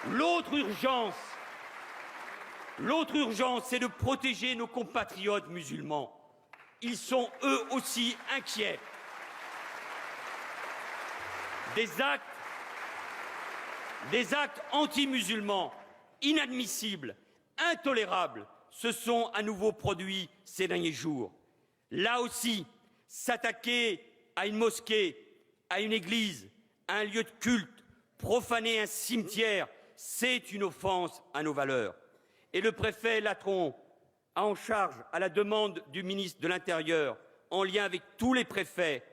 L'autre urgence, c'est de protéger nos compatriotes musulmans. Ils sont eux aussi inquiets. Des actes anti-musulmans, inadmissibles, intolérables, se sont à nouveau produits ces derniers jours. Là aussi, s'attaquer à une mosquée, à une église, à un lieu de culte, profaner un cimetière, c'est une offense à nos valeurs. Et le préfet Latron a en charge, à la demande du ministre de l'Intérieur, en lien avec tous les préfets,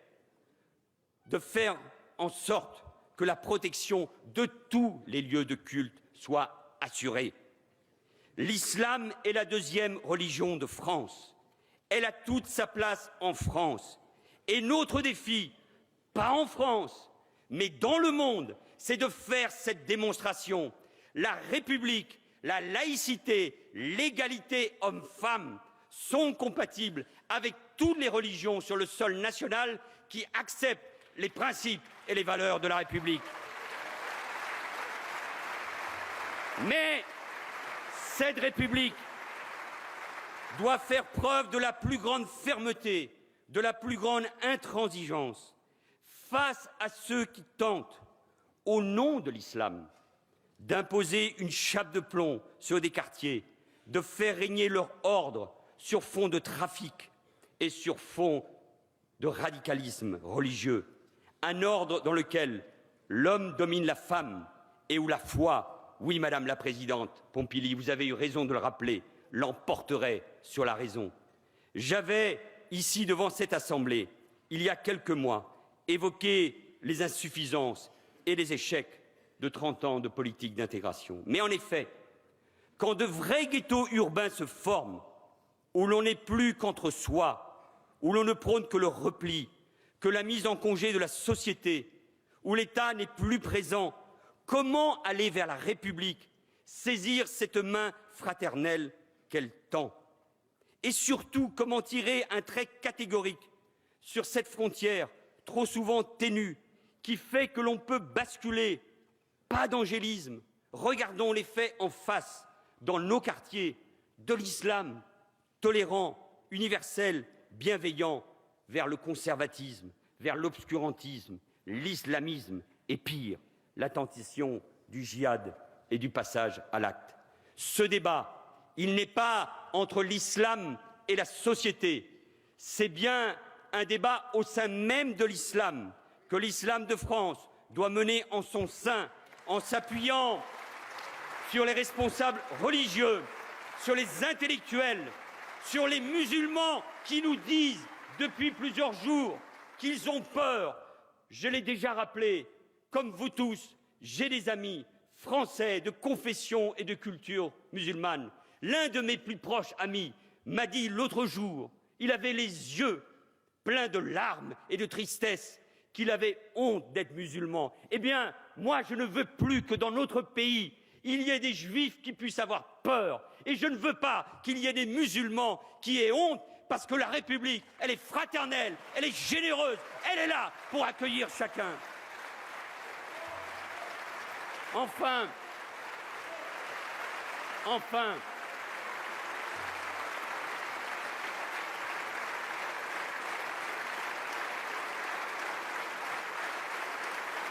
de faire en sorte que la protection de tous les lieux de culte soit assurée. L'islam est la deuxième religion de France. Elle a toute sa place en France. Et notre défi, pas en France, mais dans le monde, c'est de faire cette démonstration. La République, la laïcité, l'égalité homme-femme sont compatibles avec toutes les religions sur le sol national qui acceptent les principes et les valeurs de la République. Mais cette République doit faire preuve de la plus grande fermeté, de la plus grande intransigeance face à ceux qui tentent, au nom de l'islam, d'imposer une chape de plomb sur des quartiers, de faire régner leur ordre sur fond de trafic et sur fond de radicalisme religieux. Un ordre dans lequel l'homme domine la femme et où la foi, oui, Madame la Présidente Pompili, vous avez eu raison de le rappeler, l'emporterait sur la raison. J'avais, ici, devant cette Assemblée, il y a quelques mois, évoqué les insuffisances et les échecs de 30 ans de politique d'intégration. Mais en effet, quand de vrais ghettos urbains se forment, où l'on n'est plus qu'entre soi, où l'on ne prône que le repli, que la mise en congé de la société, où l'État n'est plus présent, comment aller vers la République, saisir cette main fraternelle qu'elle tend? Et surtout, comment tirer un trait catégorique sur cette frontière trop souvent ténue qui fait que l'on peut basculer? Pas d'angélisme, regardons les faits en face, dans nos quartiers, de l'islam tolérant, universel, bienveillant, vers le conservatisme, vers l'obscurantisme, l'islamisme et pire, la tentation du djihad et du passage à l'acte. Ce débat, il n'est pas entre l'islam et la société, c'est bien un débat au sein même de l'islam que l'islam de France doit mener en son sein, en s'appuyant sur les responsables religieux, sur les intellectuels, sur les musulmans qui nous disent depuis plusieurs jours qu'ils ont peur. Je l'ai déjà rappelé, comme vous tous, j'ai des amis français de confession et de culture musulmane. L'un de mes plus proches amis m'a dit l'autre jour, il avait les yeux pleins de larmes et de tristesse, qu'il avait honte d'être musulman. Eh bien, moi, je ne veux plus que dans notre pays, il y ait des juifs qui puissent avoir peur. Et je ne veux pas qu'il y ait des musulmans qui aient honte, parce que la République, elle est fraternelle, elle est généreuse, elle est là pour accueillir chacun. Enfin,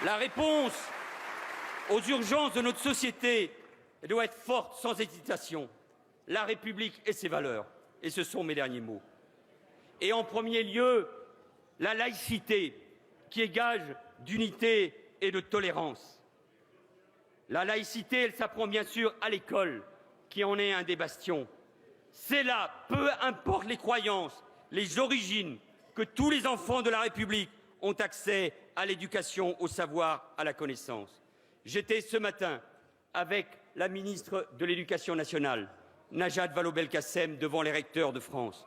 la réponse aux urgences de notre société doit être forte, sans hésitation. La République et ses valeurs, et ce sont mes derniers mots. Et en premier lieu, la laïcité, qui est gage d'unité et de tolérance. La laïcité, elle s'apprend bien sûr à l'école, qui en est un des bastions. C'est là, peu importe les croyances, les origines, que tous les enfants de la République ont accès à l'éducation, au savoir, à la connaissance. J'étais ce matin avec la ministre de l'Éducation nationale, Najat Vallaud-Belkacem, devant les recteurs de France.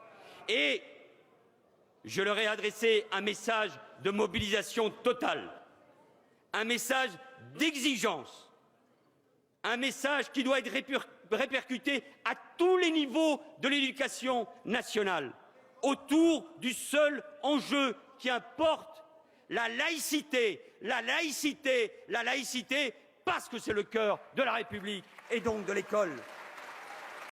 Et je leur ai adressé un message de mobilisation totale, un message d'exigence, un message qui doit être répercuté à tous les niveaux de l'éducation nationale, autour du seul enjeu qui importe, la laïcité, la laïcité, la laïcité, parce que c'est le cœur de la République et donc de l'école.